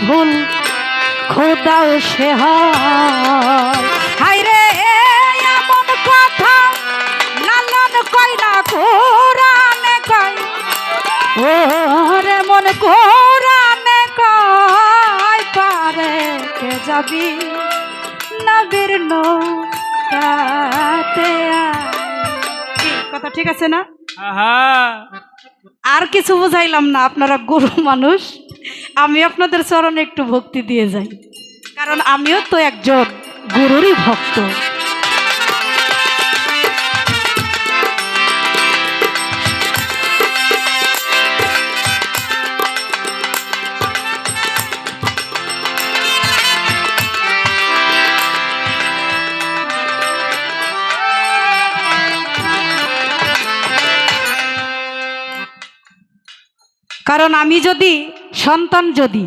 ভুল খোদাও সে হায় রে এমন কথা লালন কয় না কোরআনে কয় ও রে মন কোরআনে কয় পারে কে যাবি নবীর নৌকাতে কথা ঠিক আছে না? আর কিছু বুঝাইলাম না, আপনারা গুরু মানুষ, আমি আপনাদের চরণে একটু ভক্তি দিয়ে যাই, কারণ আমিও তো একজন গুরুরই ভক্ত। কারণ আমি যদি সন্তান যদি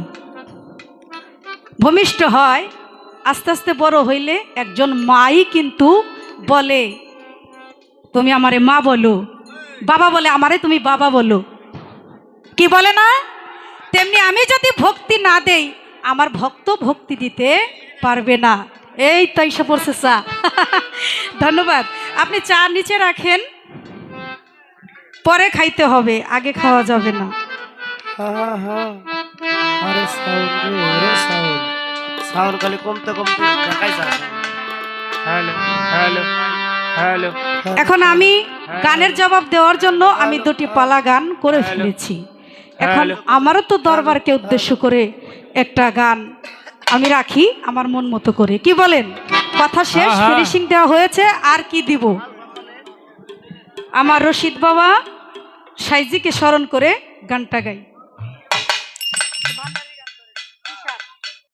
ভূমিষ্ঠ হয়, আস্তে আস্তে বড় হইলে একজন মাই কিন্তু বলে তুমি আমারে মা বলো, বাবা বলে আমারে তুমি বাবা বলো, কি বলে না? তেমনি আমি যদি ভক্তি না দেই, আমার ভক্ত ভক্তি দিতে পারবে না। এই তো এসে পড়ছে চা। ধন্যবাদ। আপনি চা নিচে রাখেন, পরে খাইতে হবে, আগে খাওয়া যাবে না। এখন আমি গানের জবাব দেওয়ার জন্য আমি দুটি পালা গান করে ফেলেছি। এখন আমারও তো দরবারকে উদ্দেশ্য করে একটা গান আমি রাখি আমার মন মতো করে, কি বলেন? কথা শেষ, ফিনিশিং দেওয়া হয়েছে, আর কি দিব? আমার রশিদ বাবা সাইজিকে স্মরণ করে গানটা গাই।